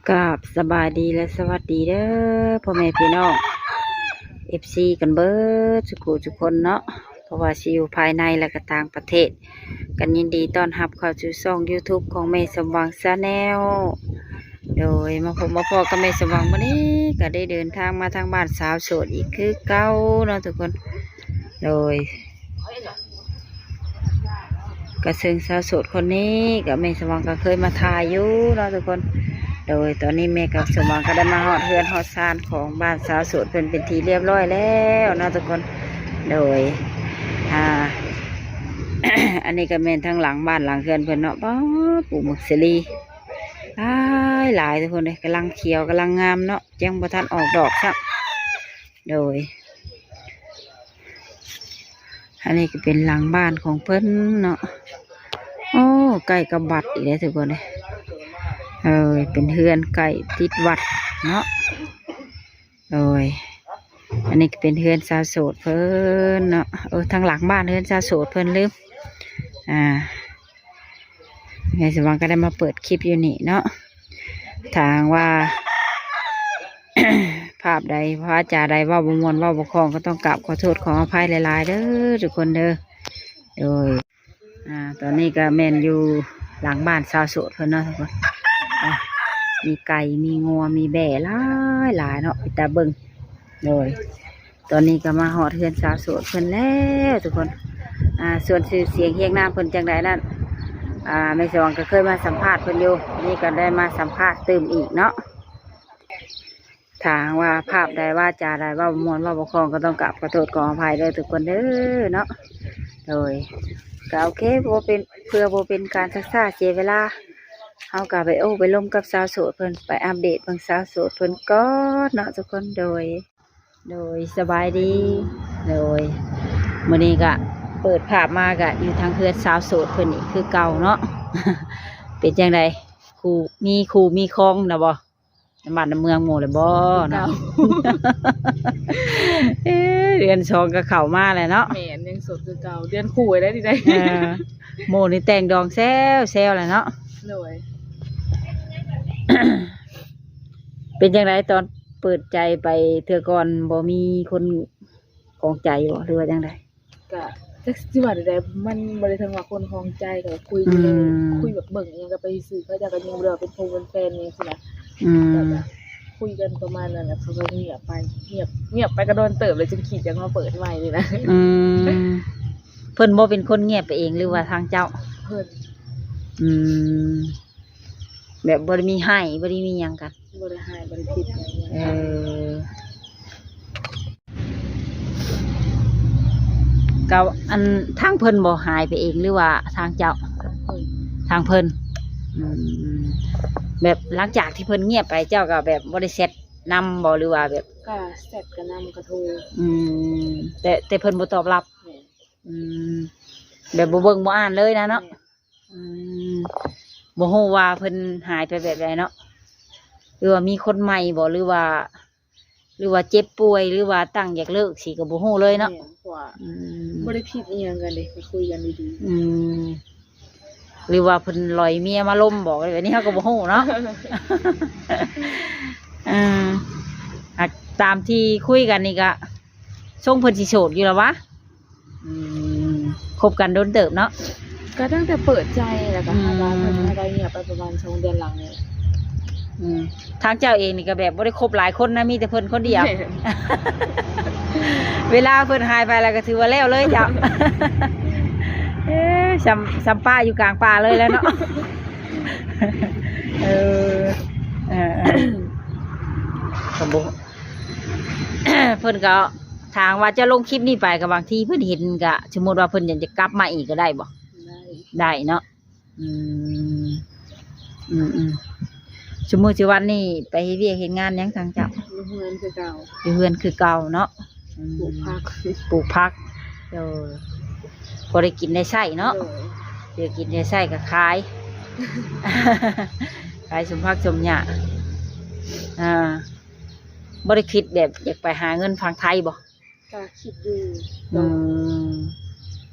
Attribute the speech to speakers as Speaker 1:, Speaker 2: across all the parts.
Speaker 1: กับสบายดีและสวัสดีเด้อพ่อแม่พี่น้องFCกันเบิดทุกคนเนาะเพราะว่าสิอยู่ภายในและก็ต่างประเทศกันยินดีต้อนรับเข้าสู่ช่อง YouTube ของแม่สมหวังชาแนลโดยมาพบมาพอกับแม่สมหวังวันนี้ก็ได้เดินทางมาทางบ้านสาวโสดอีกคือเก่าเนาะทุกคนโดยกระเซิงสาวโสดคนนี้กับแม่สมหวังก็เคยมาถ่ายอยู่เนาะทุกคนโดยตอนนี้แม่กับสมหวังก็ได้มาฮอดเฮือนฮอดซานของบ้านสาวโสดเป็นทีเรียบร้อยแล้วเนาะทุกคนโดยอันนี้ก็แม่นทั้งหลังบ้านหลังเฮือนเพิ่นเนาะป้าปลูกหมึกเสรีหลายทุกคนเลยกำลังเขียวกำลังงามเนาะยังบ่ทันออกดอกครับโดยอันนี้ก็เป็นหลังบ้านของเพิ่นเนาะโอ้ใกล้กับวัดอีกแล้วทุกคนเลยเป็นเฮือนไก่ติดวัดเนาะอันนี้ก็เป็นเฮือนสาวโสดเพิ่นเนาะทางหลังบ้านเฮือนสาวโสดเพิ่นลืมไงสว่างก็ได้มาเปิดคลิปอยู่นี่เนาะทางว่า ภาพใดพระจ่าใดว่าบ่ม่วนว่าบ่คล่องก็ต้องกราบขอโทษขออภัยหลายๆเด้อทุกคนเด้อโดยตอนนี้ก็แม่นอยู่หลังบ้านสาวโสดเพิ่นเนาะทุกคนมีไก่มีงัวมีแบ่หลายเนาะไปตาเบิ่งโดยตอนนี้ก็มาหอดเฮือนสาวโสดเพิ่นแล้วทุกคนส่วนชื่อเสียงเฮียงน้ำเพิ่นจังใดนั่นแม่สว่างก็เคยมาสัมภาษณ์เพิ่นอยู่นี่ก็ได้มาสัมภาษณ์ตื่มอีกเนาะถามว่าภาพใดว่าจาใดว่าบ่ม่วนว่าบ่คล่องก็ต้องกราบขอโทษขออภัยเด้อทุกคนเด้อเนาะโดยก็โอเคบ่เป็นเพื่อบ่เป็นการซักซ่าเสียเวลาเฮาก็ไปไปลมกับสาวโสดเพิ่นไปอัปเดตเบิ่งสาวโสดเพิ่นก่อนเนาะทุกคนโดยสบายดีโดยมื้อนี้ก็เปิดภาพมาก็อยู่ทางเฮือนสาวโสดเพิ่นนี่คือเก่าเนาะ เป็นจังไดครูมีคองนะบ่บ้านในเมืองหมู่เลยบ่เนาะ เดือนสองก็เข้ามาแล้วเนาะ
Speaker 2: แม่นยังสดคือเก่าเดือนคู่ไว้ได้ดีได้
Speaker 1: หมู่นี่แต่งดองแซวเลยเนาะ
Speaker 2: เลย
Speaker 1: เป็นจังไดตอนเปิดใจไปเทื่อก่อนบ่มีคนของใจบ่หรือว่าจังได
Speaker 2: ก็จักสิว่าได้มันบ่ได้ถึงว่าคนครองใจก็คุยเลยคุยแบบเบิ่งอิหยังก็ไปซื้อเขาจะก็ยังบ่ได้เป็นเป็นแฟนนี่สิล่ะแบบคุยกันประมาณนั้นแหละเขาก็เงียบไปเงียบไปก็โดนเติบเลยจนขีดจังมาเปิดใหม่นี่นะ
Speaker 1: เพิ่นบ่เป็นคนเงียบไปเองหรือว่าทางเจ้า
Speaker 2: เพิ่น
Speaker 1: แบบบ่ได้มีให้บ่ได้มีหยังกัน
Speaker 2: บ่ได้ให้บ่ได้ผิดอะไร
Speaker 1: ก็อันทางเพิ่นบ่หายไปเองหรือว่าทางเจ้าทางเพิ่นแบบหลังจากที่เพิ่นเงียบไปเจ้าก็แบบบ่ได้เซตนำบ่หรือว่าแบบ
Speaker 2: ก็เสร็จก็นำก็โทร
Speaker 1: แต่เพิ่นบ่ตอบรับแบบบ่เบิ่งบ่อ่านเลยนะเนาะบ่ฮู้ว่าเพิ่นหายไปแบบใดเนาะหรือว่ามีคนใหม่บ่หรือว่าเจ็บป่วยหรือว่าตั้งอยากเลิกสิก็บ่ฮู้เลยเนาะ
Speaker 2: บ่ได้ผิดอีหยังกันเด้ไปคุยกันดี
Speaker 1: ๆหรือว่าเพิ่นลอยเมียมาล้มบอกแบบนี้เฮาก็บ่ฮู้เนาะตามที่คุยกันนี่ก็ส่งเพิ่นสิโสดอยู่แล้ววะคบกันโดนเติบเนาะ
Speaker 2: ก็ตั้งแต่เปิดใจแล้วก็เราเพิ่นได้เงียบไปประมาณ2 เดือนหลังนี่
Speaker 1: ทางเจ้าเองนี่ก็แบบบ่ได้คบหลายคนนะมีแต่เพิ่นคนเดียว เวลาเพิ่นหายไปแล้วก็ถือว่าแล้วเลยจ้ะ สัมป้าอยู่กลางป่าเลยแล้วเนาะ สมบูรณ์เพิ่นก็ทางว่าจะลงคลิปนี้ไปกับบางทีเพิ่นเห็นก็สมมติว่าเพิ่นอยากจะกลับมาอีกก็ได้บ่ได้เนาะสมมติวันนี้ไปเฮ็ดเวียกเฮ็ดงานยังทางเจ้า
Speaker 2: อยู่เฮือนคือเก่า
Speaker 1: เนาะปลูกผักพอได้กินได้ใช้เนาะเดี๋ยวกินได้ใช้ก็ขายสมผักสมหญ้าบ่ได้คิดแบบอยากไปหาเงินฝั่งไทยบ่
Speaker 2: ก็คิดอยู่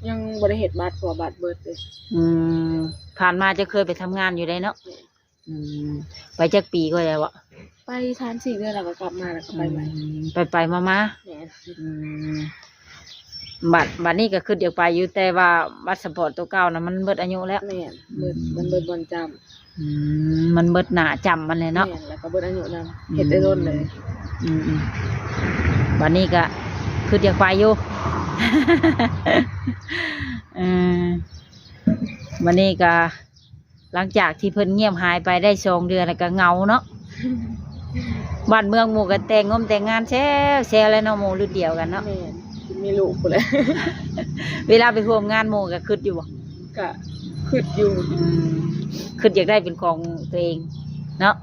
Speaker 2: ยังบ่ได้เฮ็ดบัตรขอบัตรเบิดเลย
Speaker 1: ผ่านมาจะเคยไปทำงานอยู่ได้เนาะ อืมไปจักปีก็ได้วะ
Speaker 2: ไป3-4 เดือนแล้วก็กลับมาแล้วก็ไปใหม่
Speaker 1: ไปมา
Speaker 2: แม่น
Speaker 1: อืมบัตรนี้ก็คือเดี๋ยวไปอยู่แต่ว่าบัตรสปอร์ตตัวเก่านะมันเบิดอายุแล้ว
Speaker 2: แม่นมันเบิดบอลจำ
Speaker 1: มันเบิดหนาจำมันเลยเนาะ
Speaker 2: แม่นแล้วก็เบิดอายุนำเฮ็ดได้โดนเลย
Speaker 1: บัตรนี้ก็คือเดี๋ยวไปอยู่ วันนี้ก็หลังจากที่เพิ่นเงียบหายไปได้2 เดือนแล้วก็เหงาเนาะ บ้านเมืองหมู่กันแต่งงมแต่งงานแซวแล้วเนาะหมู่รุ่นเดียวกันเนาะ
Speaker 2: แม่นมีลูกพุ่นแหละ
Speaker 1: เวลาไปร่วมงานหมู่ก็คิดอยู่บ่
Speaker 2: ก็คิดอยู่
Speaker 1: คิดอยากได้เป็นของตัวเองเนาะ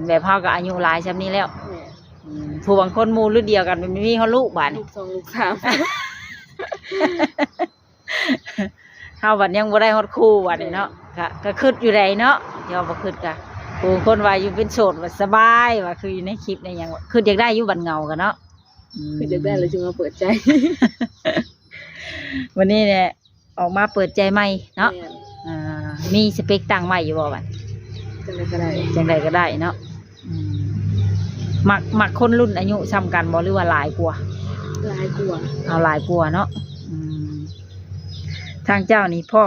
Speaker 1: แบบเฮาก็อายุหลายซำนี้แล้ว
Speaker 2: แม่น
Speaker 1: ผู้บางคนหมู่รุ่นเดียวกันมันมีเฮาลูกบาด
Speaker 2: ลู
Speaker 1: นี้
Speaker 2: ก2ลูก3
Speaker 1: เฮาบัดยังบ่ได้ฮอดคู่บัดนี้เนาะก็คิดอยู่ใดเนาะยอมบ่คิดก็ผู้คนว่าอยู่เป็นโสดว่าสบายว่าคืออยู่ในคลิปในหยังว่าคิดอยากได้อยู่บัดเหงากันเนาะ
Speaker 2: คืออยากได้เลยจึงมาเปิดใจ
Speaker 1: วันนี้เนี่ยออกมาเปิดใจใหม่เนาะ
Speaker 2: แม่น
Speaker 1: มีสเปคต่างใหม่อยู่บ่บัด
Speaker 2: จังได๋ก็ได้
Speaker 1: จังใดก็ได้เนาะมักคนรุ่นอายุซ้ำกันบ่หรือว่าหลายกว่า
Speaker 2: หลายกว่า
Speaker 1: เอาหลายกว่าเนาะทางเจ้านี่พร้อ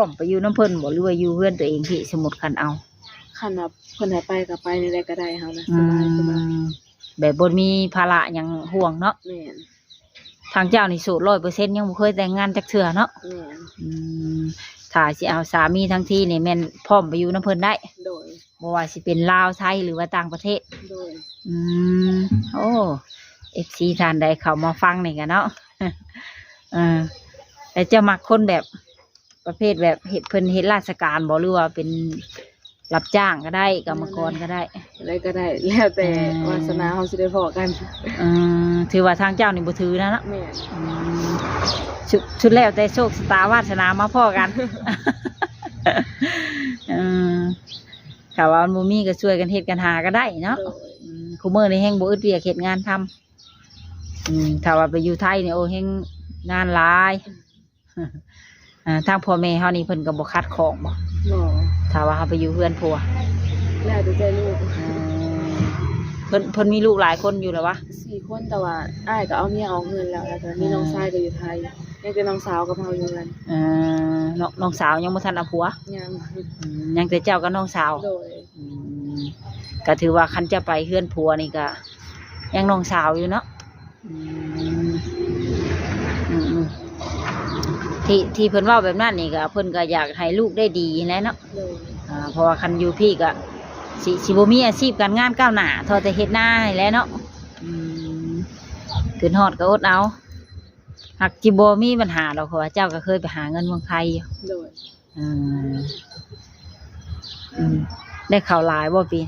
Speaker 1: มไปอยู่น้ำเพิ่นบ่หรือว่าอยู่เพื่อนตัวเองที่สมุดคันเอา
Speaker 2: คันว่าเพิ่นให้ไปก็ไปในใดก็ได้เฮานะสบาย
Speaker 1: แบบบ่มีภาระหยังห่วงเนาะ
Speaker 2: แม่น
Speaker 1: ทางเจ้านี่โสด 100% ยังบ่เคยแต่งงานจักเทื่อเนาะ
Speaker 2: แม่น
Speaker 1: ถ้าสิเอาสามีทั้งที่นี่แม่นพร้อมไปอยู่น้ำเพิ่นได้
Speaker 2: โดย
Speaker 1: บ่ว่าสิเป็นลาวไทยหรือว่าต่างประเทศ
Speaker 2: โดย
Speaker 1: โอ้FC ท่านใดเข้ามาฟังนี่กันเนาะ แต่จะมักคนแบบประเภทแบบเพิ่นเฮ็ดราชการบ่หรือว่าเป็นรับจ้างก็ได้กรรมกรก็ได้
Speaker 2: อะไรก็ได้แล้วแต่วาสนาเฮาสิได้พอกัน
Speaker 1: ถือว่าทางเจ้านี่บ่ถือนะเนาะ
Speaker 2: แม่น
Speaker 1: ชุดแล้วแต่โชคชะตาวาสนามาพ่อกัน ถ้าว่ามันบ่มีก็ช่วยกันเฮ็ดกันหาก็ได้เนาะ
Speaker 2: โดย
Speaker 1: คุมื้อนี้แฮงบ่อึดเวียกเฮ็ดงานทำถ้าว่าไปอยู่ไทยนี่โอ้แฮงงานหลาย ทางพ่อแม่เฮานี่เพิ่นก็บ่คัดของบ่
Speaker 2: หมอ
Speaker 1: ถ้าว่าเฮาไปอยู่เฮือนผัว
Speaker 2: แล้วแต่ใจลูก
Speaker 1: เพิ่นมีลูกหลายคนอยู่แล้ววะ
Speaker 2: 4 คนแต่ว่าอ้ายก็เอาเมียออกเงินแล้วก็มีน้องชายก็อยู่ไทยยังเป็นน้องสาวกับเฮาอยู่กัน
Speaker 1: น้องสาวยังบ่ทันเอาผัว
Speaker 2: ยัง
Speaker 1: ยังแต่เจ้ากับน้องสาว
Speaker 2: โดย
Speaker 1: ก็ถือว่าคันจะไปเฮือนผัวนี่ก็ยังน้องสาวอยู่เนาะที่เพิ่นเว้าแบบนั้นนี่ก็เพิ่นก็อยากให้ลูกได้ดีแหล้วเนาะ
Speaker 2: โดย
Speaker 1: เพราะว่าคันอยู่พี่ก็สิบ่มีอาชีพการงานก้าวหน้าทอแต่เฮ็ดหน้าให้แหล้วเนาะขึ้นฮอดก็อดเอาหากจิบ่มีปัญหาดอกเพราะว่าเจ้าก็เคยไปหาเงินเมืองไทยอยู่
Speaker 2: โดย
Speaker 1: ได้ข่าวหลายบ่ปี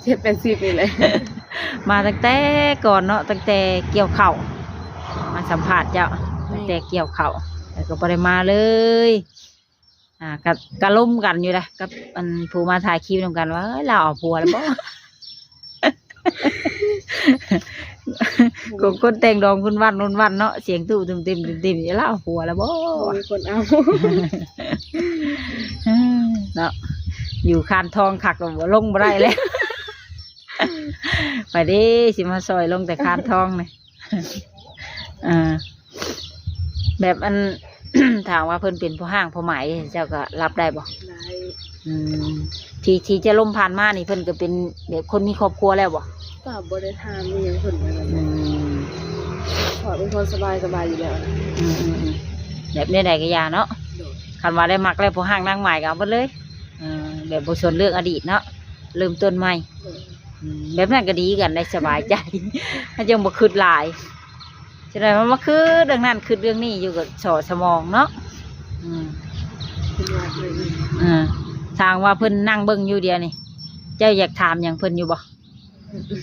Speaker 2: 7-80นี่แหละ
Speaker 1: มาตั้งแต่ก่อนเนาะตั้งแต่เกี่ยวข้าวมาสัมภาษณ์เจ้าตั้งแต่เกี่ยวข้าวแต่ก็บ่ได้มาเลยก็ล้มกันอยู่เลยกับอันผู้มาถ่ายคลิปนำกันว่าเอ้ยเราเอาผัวแล้วบ่ คนแต่งดองคุณวันนนวันเนาะเสียงตู้เต็มอย่าเล่าผัวแล้วบ่
Speaker 2: มีคนเอา
Speaker 1: เนาะอยู่คานทองคักก็บ่ลงบ่ได้แล้ว ไปเดิสิมาซอยลงแต่คานทองนี่แบบอัน ถามว่าเพิ่นเป็นผู้ห้างผู้หมายเจ้าก็รับได้บ่
Speaker 2: ได้
Speaker 1: ที่จะล่มผ่านมานี่เพิ่นก็เป็นแบบคนมีครอบครัวแล้วบ่
Speaker 2: ก็บ่ได้ถามมีหยังเพิ่นว่าขอเป็นคนสบายอยู่แล้วนะ
Speaker 1: แบบนี้ใดก็อย่าเนาะ
Speaker 2: โดย
Speaker 1: คันว่าได้มักแล้วผู้ห้างนางใหม่ก็เอาเบิดเลยแบบบ่สนเรื่องอดีตเนาะเริ่มต้นใหม่
Speaker 2: โดย
Speaker 1: แบบนั้นก็ดีกันได้สบายใจ ถ้ายังบ่คิดหลายฉะนั้นมันมาคือเรื่องนั้นคือเรื่องนี้อยู่กับสมองเนาะ
Speaker 2: คุณว่าเลย
Speaker 1: ทางว่าเพิ่นนั่งเบิ่งอยู่เดียวนี่เจ้าอยากถามหยังเพิ่นอยู่บ่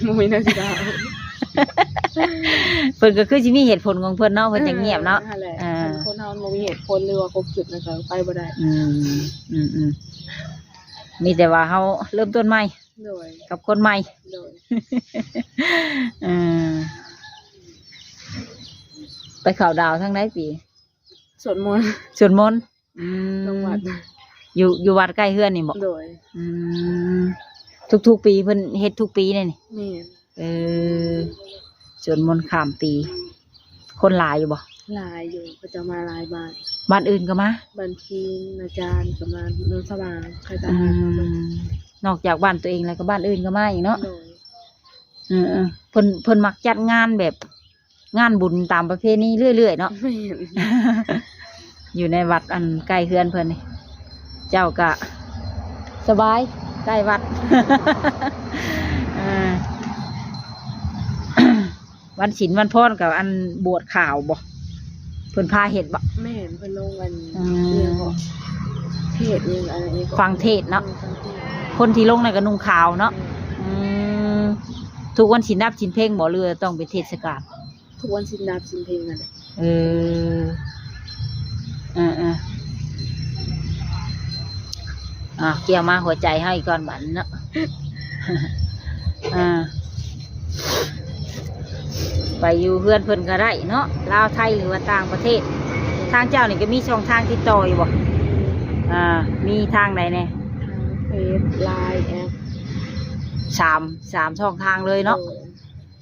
Speaker 2: บ่มีนาฬิกา
Speaker 1: เพิ่นก็คือสิมีเหตุผลของเพิ่นเนาะเพิ่นจังเงียบเนาะ
Speaker 2: นั่นแหละคนเฮาบ่มีเหตุผลหรือว่าครบจุดนะคะไปบ่ได้
Speaker 1: มีแต่ว่าเฮาเริ่มต้นใหม่
Speaker 2: โดย
Speaker 1: กับคนใหม่
Speaker 2: โดย
Speaker 1: ไปเข้าดาวทั้งไหนปี
Speaker 2: สวดมนต์
Speaker 1: สวดมนต์
Speaker 2: ลงวัด
Speaker 1: อยู่วัดใกล้เฮือนนี่บ่
Speaker 2: โดย
Speaker 1: อืมทุกๆปีเพิ่นเฮ็ดทุกปีเลยนี่
Speaker 2: แม่น
Speaker 1: สวดมนต์ข้ามปี คนหลายอยู่บ่
Speaker 2: หลายอยู่ก็จะมาหลายบ้าน
Speaker 1: บ้านอื่นก็มา
Speaker 2: บันทีอาจารย์ประมาณโนนสว่างใครจะ
Speaker 1: อื
Speaker 2: หามาเบิ่ง
Speaker 1: มนอกจากบ้านตัวเองแล้วก็บ้านอื่นก็มาอีกเนาะ
Speaker 2: โดย
Speaker 1: เพิ่นมักจัดงานแบบงานบุญตามประเพณีเรื่อยๆเนาะ
Speaker 2: แม่น
Speaker 1: อยู่ในวัดอันใกล้เฮือนเพิ่นนี่เจ้าก็สบายใกล้วัด อ่า วันศีลวันพรกับอันบวชข่าวบ่เพิ่นพาเฮ็ดบ่
Speaker 2: แม่นเพิ่นลงกัน
Speaker 1: อืม
Speaker 2: เรื่องของเทศเรื่องอะไรนี่ก็
Speaker 1: ฟังเทศเนาะ
Speaker 2: ฟังเทศ
Speaker 1: คนที่ลงนั่นก็นุ่งขาวเนาะอืมทุกวันศีลนับศีลเพ่งบ่เรือต้องเป็นเทศกาล
Speaker 2: ทุกวันสินดาบสินเพลงนั่นแหละ
Speaker 1: เออเกี่ยวมาหัวใจให้ก่อนบันเนาะ ไปอยู่เพื่อนเพิ่นก็ได้เนาะลาวไทยหรือว่าต่างประเทศ ทางเจ้านี่ก็มีช่องทางติดต่ออยู่บ่มีทางไหนแน่
Speaker 2: ทางเฟซไลน์แอป
Speaker 1: สามช่องทางเลยเนาะ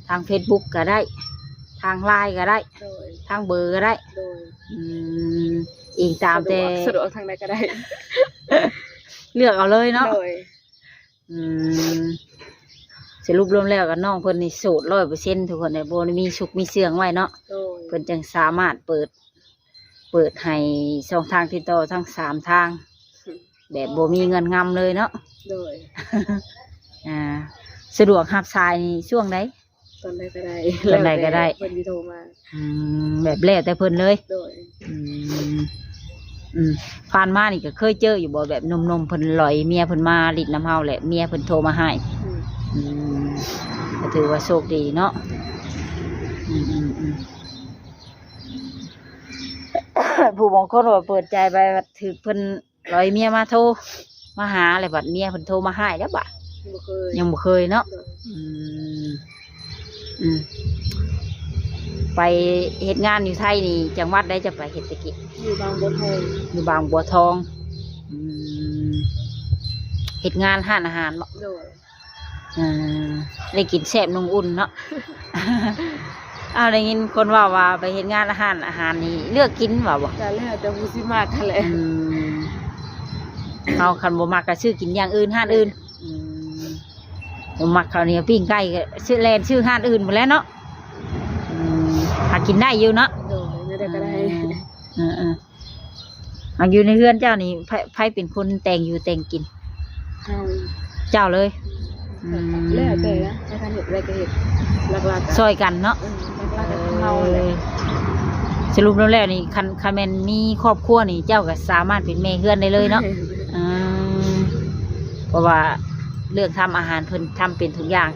Speaker 1: ทาง Facebook ก็ได้ ทางไลน์ก็ได้
Speaker 2: โดย
Speaker 1: ทางเบอร์ก็ได้
Speaker 2: โดย
Speaker 1: อืมอีกตามแต่
Speaker 2: สะดวกทางใดก็ได้
Speaker 1: เลือกเอาเลยเนาะ
Speaker 2: โดย
Speaker 1: อืมสรุปรวมแล้วกับน้องเพิ่นนี่โสด100%ทุกคนในโบนี่มีชุกมีเสื่องไว้เนาะ
Speaker 2: โดย
Speaker 1: เพิ่นจึงสามารถเปิดให้ช่องทางติดต่อทั้ง3ทาง แบบโบมีเงินงำเลยเนาะ
Speaker 2: โดย
Speaker 1: สะดวกรับสายนี่ช่วงไหน
Speaker 2: ตอนใดก็ได้
Speaker 1: ตอนใดก็ได้
Speaker 2: เพิ่นวิโทรมา
Speaker 1: แบบแล้วแต่เพิ่นเลย
Speaker 2: โดย
Speaker 1: อืมผ่านมานี่ก็เคยเจออยู่บ่แบบหนุ่มๆเพิ่นลอยเมียเพิ่นมาลิดน้ำเฮาแหละเมียเพิ่นโทรมาให้
Speaker 2: อืม
Speaker 1: ก็ถือว่าโชคดีเนาะผู้บางคนว่าเปิดใจไปว่าถือเพิ่นลอยเมียมาโทรมาหาอะไรบัดเมียเพิ่นโทรมาให้แล้วบัด
Speaker 2: บ่เคย
Speaker 1: ยังบ่เคยเนาะ
Speaker 2: โดย
Speaker 1: ไปเฮ็ดงานอยู่ไทยนี่จังหวัดใดจะไปเฮ็ดตะกี้
Speaker 2: อยู่บางบัวทอง
Speaker 1: อยู่บางบัวทองเฮ็ดงานห้านอาหารบ่
Speaker 2: โดย
Speaker 1: ได้กินแซ่บนุ่งอุ่นเนาะ ได้ยินคนว่าไปเฮ็ดงานอาหารนี่เลือกกินว่าบ่
Speaker 2: ก็แล้วแต่ผู้สิมากกันแหละ
Speaker 1: เอาคันบ่มักก็ซื้อกินอย่างอื่นห้านอื่นบ่มักข้าวเหนียวปิ้งไก่ก็ซื้อแลนซื้อห้านอื่นหมดแล้วเนาะหากินได้อยู่เนาะ
Speaker 2: โดยไม่ได้ก็ได้
Speaker 1: อยู่ในเรือนเจ้านี่ไผเป็นคนแต่งอยู่แต่งกิน
Speaker 2: เฮา
Speaker 1: เจ้าเลย
Speaker 2: แล้วแต่นะถ้าทำเห็ดอะไรก็เห็ดหลักๆ
Speaker 1: ซอยกันเนาะ
Speaker 2: หลักๆก็เฮาเลย
Speaker 1: สรุปแล้วนี่คันแม่นมีครอบครัวนี่เจ้าก็สามารถเป็นแม่เฮือนได้เลยเนาะเพราะว่าเรื่องทำอาหารเพิ่นทำเป็นทุกอย่าง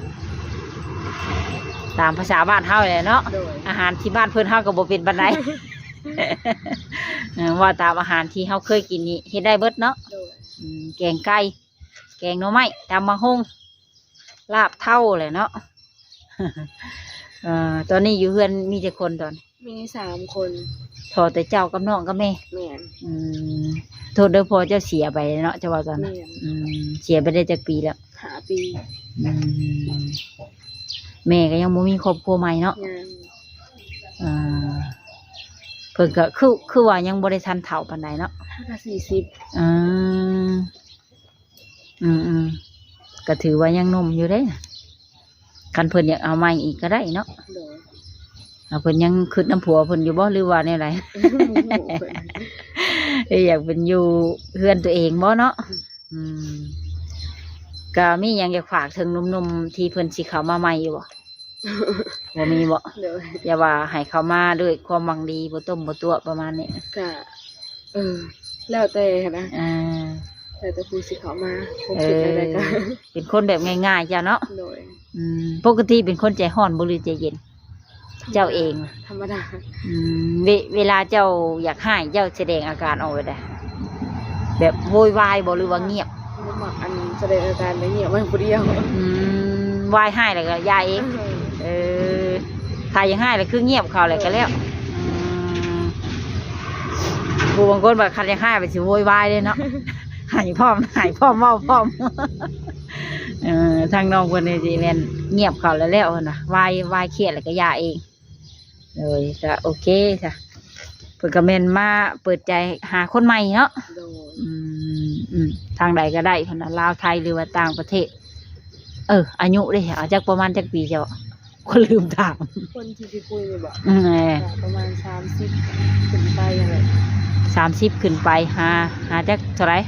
Speaker 1: ตามภาษาบ้านเฮาเลยเนาะ
Speaker 2: โดย
Speaker 1: อาหารที่บ้านเพิ่นเฮาก็บ่เป็นปานใด ว่าตามอาหารที่เฮาเคยกินนี่เฮ็ดได้เบิดเนาะ
Speaker 2: โดย
Speaker 1: แกงไก่แกงหน่อไม้ตำมะฮงลาบเท่าเลยเนาะ ตอนนี้อยู่เฮือนมีแต่คนตอน
Speaker 2: มี3 คน
Speaker 1: พอแต่เจ้ากับน้องกับแม่
Speaker 2: แม่น
Speaker 1: โทษเด้อพอเจ้าเสียไปเนาะเจ้าว่าตอนนั้น
Speaker 2: แม่น
Speaker 1: เสียไปได้จักปีแล้ว
Speaker 2: 5 ปี
Speaker 1: แม่ก็ยังบ่มีครอบครัวใหม่เนาะ
Speaker 2: งาน
Speaker 1: เพิ่นก็คือว่ายังบ่ได้ทันเฒ่าปานใดเนาะ
Speaker 2: 5ก็40
Speaker 1: ก็ถือว่ายังหนุ่มอยู่เด้คันเพิ่นอยากเอาใหม่อีกก็ได้เนาะ
Speaker 2: โดย
Speaker 1: เพิ่นยังคิดน้ำผัวเพิ่นอยู่บ่หรือว่าแนวใด อยากเป็นอยู่เฮือนตัวเองบ่เนาะก็มีหยังอยากฝากถึงหนุ่มๆที่เพิ่นสิเข้ามาใหม่อยู่บ่ บ่มีบ่
Speaker 2: โดย
Speaker 1: อย่าว่าให้เข้ามาด้วยความหวังดีบ่ต้มบ่ตัวประมาณนี้
Speaker 2: ก็แล้วแต่นะ แต่ผู้สิเขามาคงคิดอะไรก็
Speaker 1: เป็นคนแบบง่ายๆจ้ะเนาะ
Speaker 2: โดย
Speaker 1: ปกติเป็นคนใจร้อนบ่หรือใจเย็น เจ้าเอง
Speaker 2: ธรรมดา
Speaker 1: เวลาเจ้าอยากให้เจ้าแสดงอาการออกไปได้แบบโวยวายบ่หรือว่าเงียบ
Speaker 2: บ่มักอันแสดงอาการได้เงียบไว้ผู้เดียว
Speaker 1: วายให้แล้วก็ยาเองถ้ายังให้แล้วคือเงียบเขาเลยก็แล้วผู้บางคนแบบคันยังให้ไปสิโวยวายเลยเนาะ หายพร้อมหายพร้อมเว้าพร้อม ทางน้องคนนี้สิแม่นเงียบเขาแล้วนะวายเครียดแล้วก็ยาเองเลยก็โอเคจ้ะเพิ่นก็แม่นมาเปิดใจหาคนใหม่เนาะ
Speaker 2: โดย
Speaker 1: ทางใดก็ได้เพิ่นน่ะลาวไทยหรือว่าต่างประเทศอายุได้เอาจักประมาณจักปีเจ้าก็ลืมถาม
Speaker 2: คนที่สิคุยนี่บ่
Speaker 1: แหม
Speaker 2: ประมาณ30ขึ้นไปอะไร
Speaker 1: 30ขึ้นไปหาจักเท่าไหร่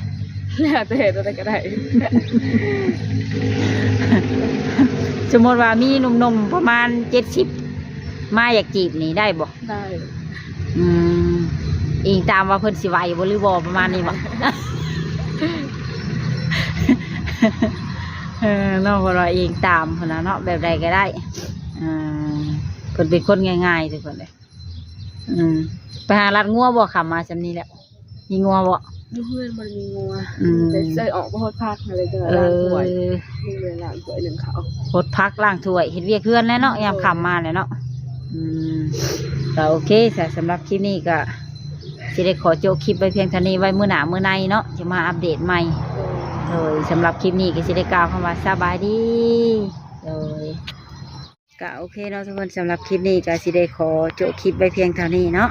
Speaker 2: แล้วแต่ตัวใดก็ได้
Speaker 1: สมมติว่ามีหนุ่มๆประมาณ70มาอยากจีบนี่ได้บ่
Speaker 2: ได้
Speaker 1: อิงตามว่าเพิ่นสิไหวบ่หรือบ่ประมาณนี้บ่ เนาะบ่ว่าอิงตามเพิ่นน่ะเนาะแบบใดก็ได้เพิ่นเป็นคนง่ายๆทุกคนเลยไปหารัดงัวบ่ขับมาซำนี้แหละมีงัวบ่
Speaker 2: อยู่เพื่อนมันมีงัวแต่ใส่ออกบ่ฮอดภาคอะไรก็
Speaker 1: เอ
Speaker 2: ล้างถ้วย
Speaker 1: อ
Speaker 2: มีเวลาถ้วยหนึงเขา
Speaker 1: พดพักล้างถ้วยเฮ็ดเวียกเฮือนแล้วเนาะยามค่ำมาแล้วเนาะก็โอเคสำหรับคลิปนี้ก็สิได้ขอโจกคลิปไว้เพียงเท่านี้ไว้มื้อหน้ามื้อในเนาะจะมาอัปเดตใหม่โดยสำหรับคลิปนี้ก็สิได้กล่าวคำว่าสบายดีโดยก็โอเคเนาะทุกคนสำหรับคลิปนี้ก็สิได้ขอโจกคลิปไว้เพียงเท่านี้เนาะ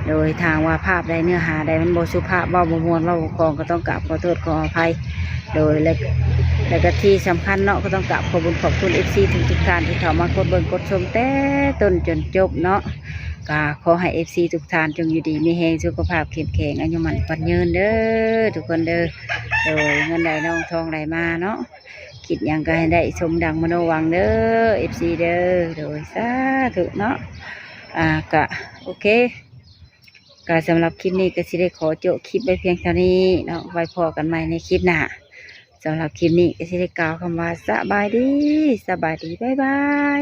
Speaker 1: โดยทางว่าภาพใดเนื้อหาใดมันบ่สุภาพเว้าบ่ม่วนเว้าบ่คล่องก็ต้องกราบขอโทษขออภัยโดยและก็ที่สำคัญเนาะก็ต้องกราบขอบคุณ FC ทุกท่านที่เข้ามากดเบิ่งกดชมแต่ต้นจนจบเนาะก็ขอให้ FC ทุกท่านจงอยู่ดีมีแรงสุขภาพเข้มแข็งอายุมั่นขวัญยืนเด้อทุกคนเด้อโดยเงินใดน้องทองใดมาเนาะคิดหยังก็ให้ได้สมดังมโนหวังเด้อ FC เด้อโดยสาธุเนาะก็โอเคก็สำหรับคลิปนี้ก็สิได้ขอโจคลิปไว้เพียงเท่านี้เนาะไว้พอกันใหม่ในคลิปหน้าสำหรับคลิปนี้ก็สิได้กล่าวคำว่าสบายดีบ๊ายบาย